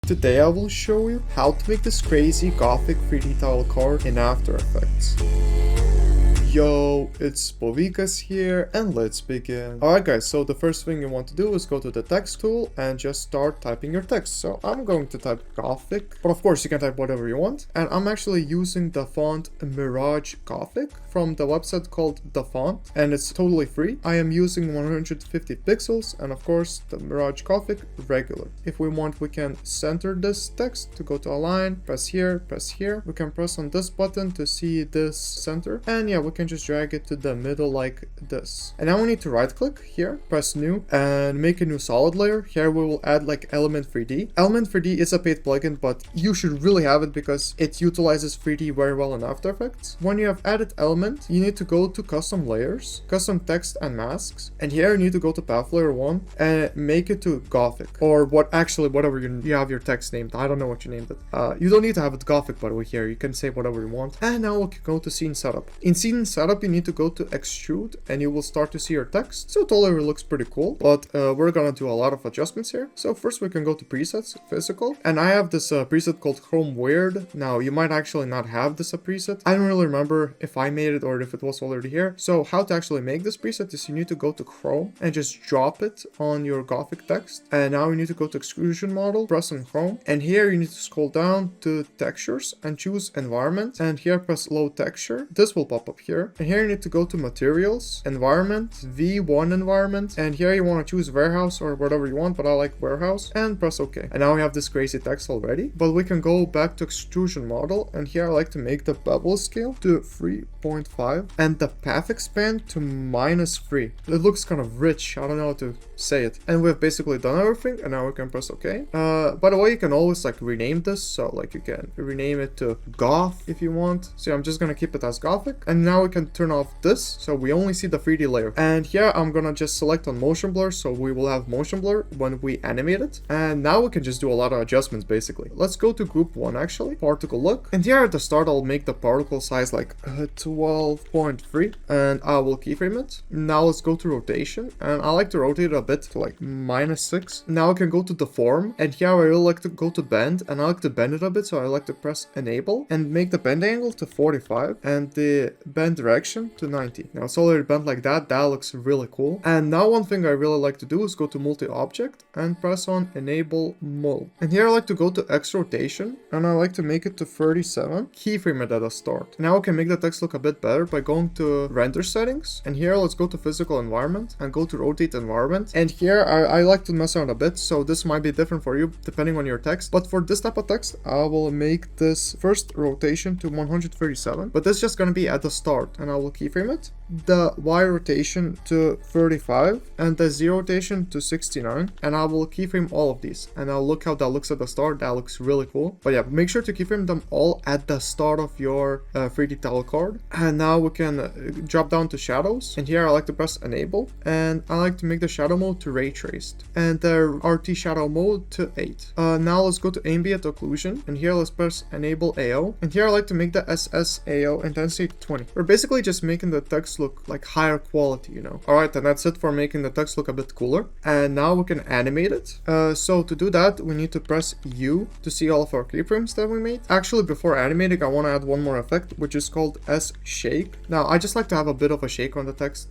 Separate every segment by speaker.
Speaker 1: Today I will show you how to make this crazy Gothic 3D title card in After Effects. Yo, it's Bovikas here, and let's begin. Alright guys, so the first thing you want to do is go to the text tool and just start typing your text. So I'm going to type Gothic, but of course you can type whatever you want. And I'm actually using the font Mirage Gothic from the website called The Font, and it's totally free. I am using 150 pixels, and of course the Mirage Gothic regular. If we want, we can center this text to go to align, press here. We can press on this button to see this center, and yeah, we can just drag it to the middle like this. And now we need to right click here, press new, and make a new solid layer. Here we will add like Element 3D. Element 3D is a paid plugin, but you should really have it because it utilizes 3D very well in After Effects. When you have added element, you need to go to custom layers, custom text and masks, and here you need to go to path layer 1 and make it to Gothic, or whatever you have your text named. I don't know what you named it. You don't need to have it Gothic, by the way. Here you can say whatever you want. And now we can go to scene setup. In scene setup, you need to go to extrude and you will start to see your text. So it already looks pretty cool, but we're gonna do a lot of adjustments here. So first we can go to presets, physical, and I have this preset called Chrome Weird. Now you might actually not have this preset. I don't really remember if I made it or if it was already here. So how to actually make this preset is you need to go to Chrome and just drop it on your Gothic text. And now you need to go to extrusion model, press on Chrome, and here you need to scroll down to textures and choose environment, and here press load texture. This will pop up here, and here you need to go to materials, environment, V1 environment, and here you want to choose warehouse or whatever you want, but I like warehouse, and press OK. And now we have this crazy text already, but we can go back to extrusion model, and here I like to make the bevel scale to 3.5 and the path expand to -3. It looks kind of rich, I don't know how to say it. And we've basically done everything, and now we can press OK. By the way, you can always like rename this, so like you can rename it to Goth if you want. So I'm just gonna keep it as Gothic, and now we can turn off this so we only see the 3D layer. And here I'm gonna just select on motion blur, so we will have motion blur when we animate it. And now we can just do a lot of adjustments basically. Let's go to group 1 actually, particle look, and here at the start I'll make the particle size like 12.3, and I will keyframe it. Now let's go to rotation, and I like to rotate it a bit to like -6. Now I can go to the form, and here I really like to go to bend, and I like to bend it a bit, so I like to press enable and make the bend angle to 45 and the bend direction to 90. Now it's already bent like that. That looks really cool. And now one thing I really like to do is go to multi-object and press on enable mul. And here I like to go to X rotation, and I like to make it to 37. Keyframe it at the start. Now I can make the text look a bit better by going to render settings, and here let's go to physical environment and go to rotate environment. And here I like to mess around a bit, so this might be different for you depending on your text, but for this type of text I will make this first rotation to 137, but this is just gonna be at the start, and I will keyframe it, the Y rotation to 35 and the Z rotation to 69, and I will keyframe all of these, and I'll look how that looks at the start. That looks really cool. But yeah, make sure to keyframe them all at the start of your 3D title card. And now we can drop down to shadows, and here I like to press enable, and I like to make the shadow mode to ray traced and the RT shadow mode to 8. Now let's go to ambient occlusion, and here let's press enable AO, and here I like to make the SSAO intensity 20. We're basically just making the text look like higher quality, you know. Alright, and that's it for making the text look a bit cooler. And now we can animate it. So to do that, we need to press U to see all of our keyframes that we made. Actually, before animating, I want to add one more effect, which is called S shake. Now, I just like to have a bit of a shake on the text.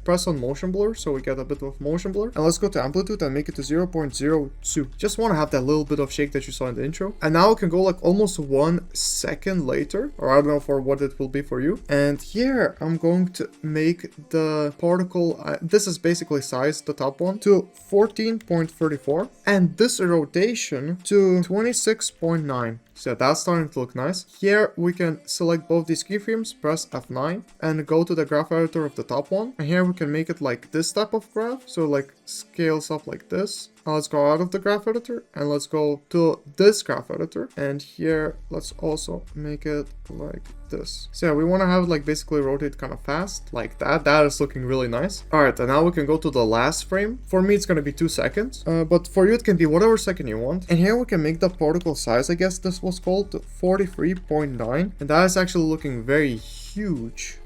Speaker 1: Press on motion blur, so we get a bit of motion blur. And let's go to amplitude and make it to 0.02. Just want to have that little bit of shake that you saw in the intro. And now we can go like almost 1 second later, or I don't know for what it will be for you. And here I'm going to make the particle, this is basically size, the top one, to 14.34, and this rotation to 26.9. So that's starting to look nice. Here we can select both these keyframes, press F9, and go to the graph editor of the top one. And here we can make it like this type of graph, so like scales up like this. Now let's go out of the graph editor and let's go to this graph editor, and here let's also make it like this. So yeah, we want to have it like basically rotate kind of fast like that. That is looking really nice. All right, and now we can go to the last frame. For me it's going to be 2 seconds, but for you it can be whatever second you want. And here we can make the particle size, I guess this was called 43.9, and that is actually looking very huge.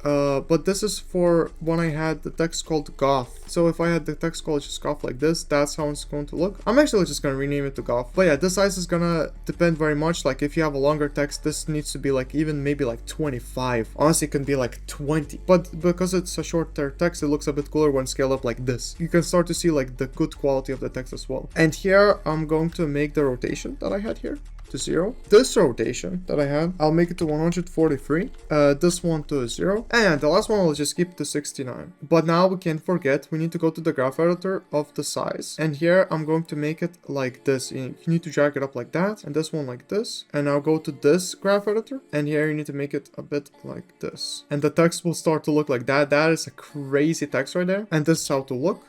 Speaker 1: But this is for when I had the text called Goth. So if I had the text called just Goth like this, that's how it's going to look. I'm actually just gonna rename it to Goth. But yeah, this size is gonna depend very much. Like if you have a longer text, this needs to be like even maybe like 25. Honestly, it can be like 20. But because it's a shorter text, it looks a bit cooler when scaled up like this. You can start to see like the good quality of the text as well. And here I'm going to make the rotation that I had here to 0. This rotation that I had, I'll make it to 143. This one to 0. And the last one I'll just keep to 69. But now we can't forget, we need to go to the graph editor of the size. And here I'm going to make it like this. You need to drag it up like that. And this one like this. And now go to this graph editor. And here you need to make it a bit like this. And the text will start to look like that. That is a crazy text right there. And this is how to look.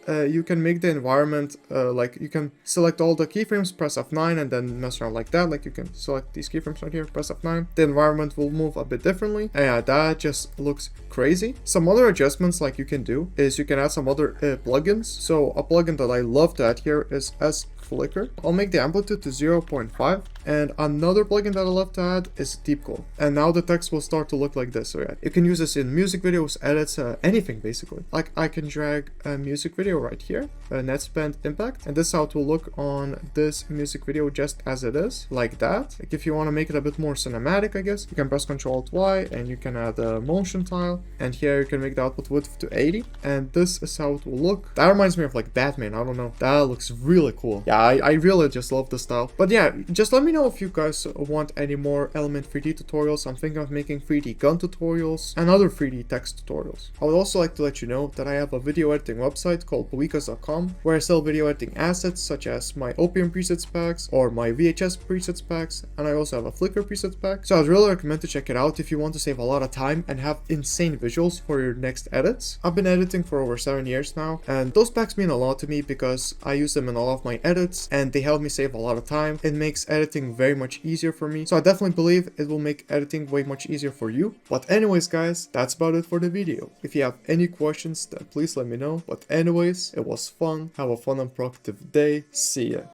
Speaker 1: You can make the environment, like you can select all the keyframes, press F9 and then mess around like that. Like you can select these keyframes right here, press F9. The environment will move a bit differently. And yeah, that just looks crazy. Some other adjustments like you can do is you can add some other plugins. So a plugin that I love to add here is Flicker. I'll make the amplitude to 0.5. And another plugin that I love to add is Deep Glow. And now the text will start to look like this. So yeah, you can use this in music videos, edits, anything basically. Like I can drag a music video right here, net spend impact, and this is how it will look on this music video just as it is, like that. Like if you want to make it a bit more cinematic, I guess you can press Ctrl+Y and you can add a motion tile, and here you can make the output width to 80, and this is how it will look. That reminds me of like Batman, I don't know, that looks really cool. Yeah, I really just love the style. But yeah, just let me know if you guys want any more Element 3D tutorials. I'm thinking of making 3D gun tutorials and other 3D text tutorials. I would also like to let you know that I have a video editing website called bowikas.com where I sell video editing assets such as my Opium presets packs or my VHS presets packs, and I also have a Flickr presets pack. So I'd really recommend to check it out if you want to save a lot of time and have insane visuals for your next edits. I've been editing for over 7 years now, and those packs mean a lot to me because I use them in all of my edits and they help me save a lot of time. It makes editing very much easier for me, so I definitely believe it will make editing way much easier for you. But anyways guys, that's about it for the video. If you have any questions, then please let me know. But anyways, it was fun. Have a fun and productive day. See ya.